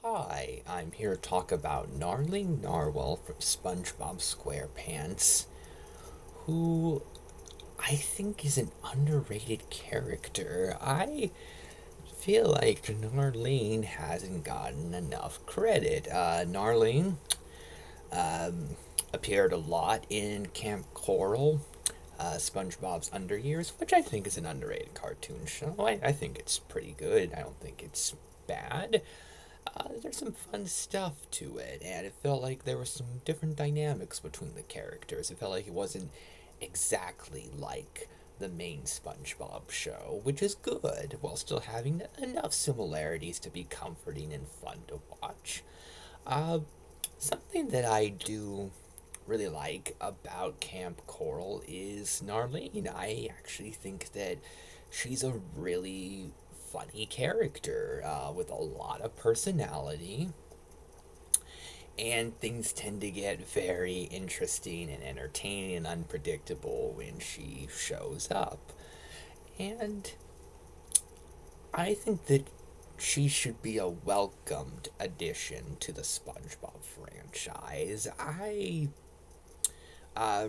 Hi, I'm here to talk about Narlene Narwhal from SpongeBob's SquarePants, who I think is an underrated character. I feel like Narlene hasn't gotten enough credit. Narlene appeared a lot in Camp Coral, SpongeBob's Underyears, which I think is an underrated cartoon show. I think it's pretty good. I don't think it's bad. There's some fun stuff to it, and it felt like there were some different dynamics between the characters. It felt like it wasn't exactly like the main SpongeBob show, which is good, while still having enough similarities to be comforting and fun to watch. Uh, Something that I do really like about Camp Coral is Narlene. I actually think that she's a really funny character with a lot of personality, and things tend to get very interesting and entertaining and unpredictable when she shows up. And I think that she should be a welcomed addition to the SpongeBob franchise. I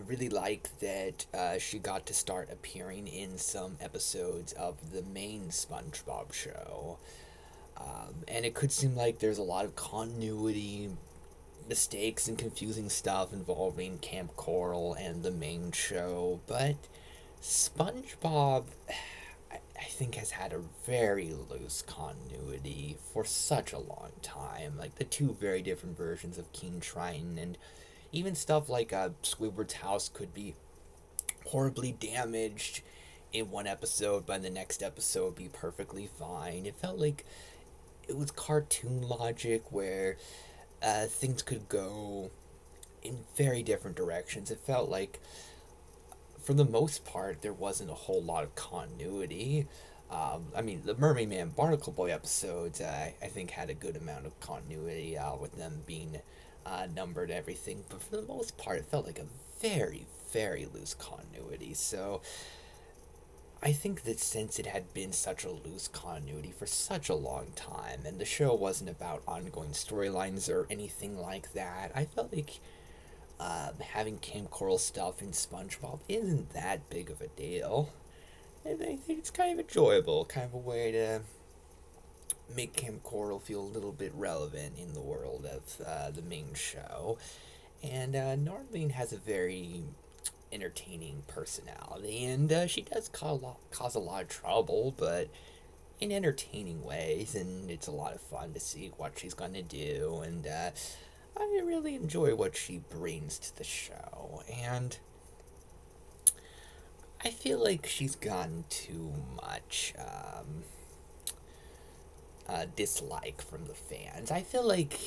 really like that she got to start appearing in some episodes of the main SpongeBob show. And it could seem like there's a lot of continuity mistakes and confusing stuff involving Camp Coral and the main show, but SpongeBob, I think, has had a very loose continuity for such a long time. Like the two very different versions of King Triton, and even stuff like Squidward's house could be horribly damaged in one episode, but in the next episode be perfectly fine. It felt like it was cartoon logic where things could go in very different directions. It felt like, for the most part, there wasn't a whole lot of continuity. The Mermaid Man Barnacle Boy episodes, I think, had a good amount of continuity with them being numbered and everything, but for the most part, it felt like a very, very loose continuity. So I think that since it had been such a loose continuity for such a long time, and the show wasn't about ongoing storylines or anything like that, I felt like having Camp Coral stuff in SpongeBob isn't that big of a deal. And I think it's kind of enjoyable, kind of a way to make Camp Coral feel a little bit relevant in the world of the main show. And Narlene has a very entertaining personality, and she does cause a lot of trouble, but in entertaining ways, and it's a lot of fun to see what she's going to do, and I really enjoy what she brings to the show, and I feel like she's gotten too much dislike from the fans. I feel like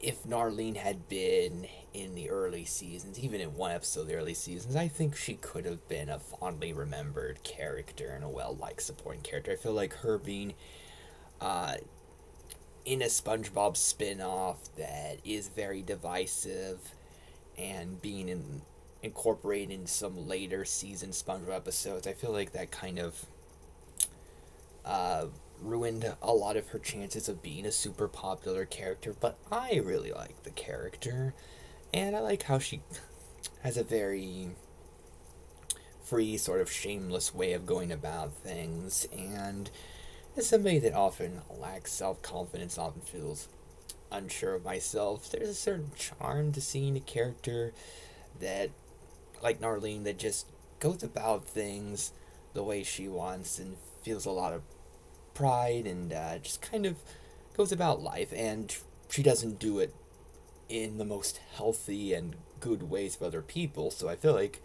if Narlene had been in the early seasons, even in one episode of the early seasons, I think she could have been a fondly remembered character and a well liked supporting character. I feel like her being uh, in a SpongeBob spin off that is very divisive and being incorporated in some later season SpongeBob episodes, I feel like that kind of uh, ruined a lot of her chances of being a super popular character. But I really like the character, and I like how she has a very free, sort of shameless way of going about things, and as somebody that often lacks self confidence, often feels unsure of myself, there's a certain charm to seeing a character that, like Narlene, that just goes about things the way she wants and feels a lot of pride and just kind of goes about life. And she doesn't do it in the most healthy and good ways for other people. So I feel like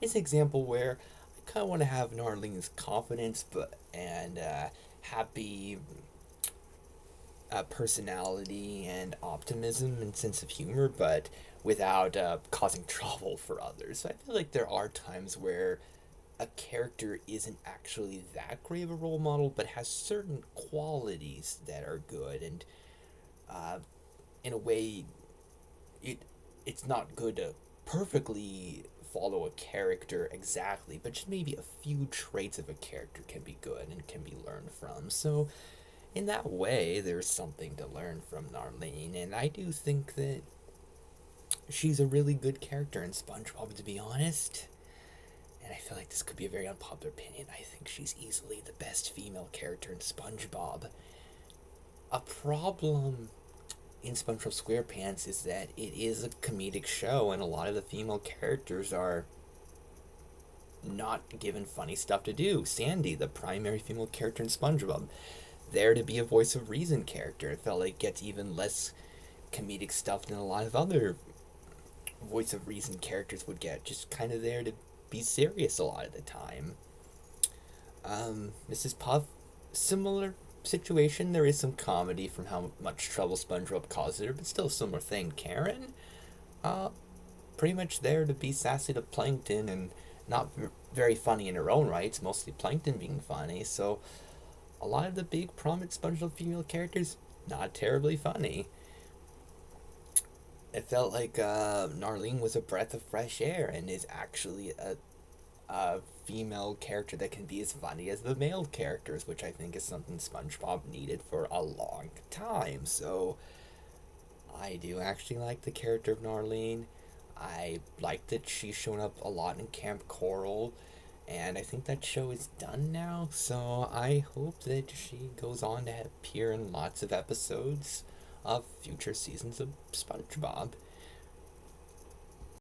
it's an example where I kind of want to have Narlene's confidence, but and happy personality and optimism and sense of humor, but without causing trouble for others. So I feel like there are times where a character isn't actually that great of a role model, but has certain qualities that are good, and uh, in a way, it it's not good to perfectly follow a character exactly, but just maybe a few traits of a character can be good and can be learned from. So in that way, there's something to learn from Narlene, and I do think that she's a really good character in SpongeBob, to be honest. And I feel like this could be a very unpopular opinion. I think she's easily the best female character in SpongeBob. A problem in SpongeBob SquarePants is that it is a comedic show, and a lot of the female characters are not given funny stuff to do. Sandy, the primary female character in SpongeBob, there to be a voice of reason character. It felt like it gets even less comedic stuff than a lot of other voice of reason characters would get. Just kind of there to be serious a lot of the time. Mrs. Puff, similar situation. There is some comedy from how much trouble SpongeBob causes her, but still a similar thing. Karen, uh, pretty much there to be sassy to Plankton and not very funny in her own right. It's mostly Plankton being funny. So a lot of the big prominent SpongeBob female characters not terribly funny. It felt like Narlene was a breath of fresh air and is actually a female character that can be as funny as the male characters, which I think is something SpongeBob needed for a long time. So I do actually like the character of Narlene. I like that she's shown up a lot in Camp Coral, and I think that show is done now. So I hope that she goes on to appear in lots of episodes of future seasons of SpongeBob.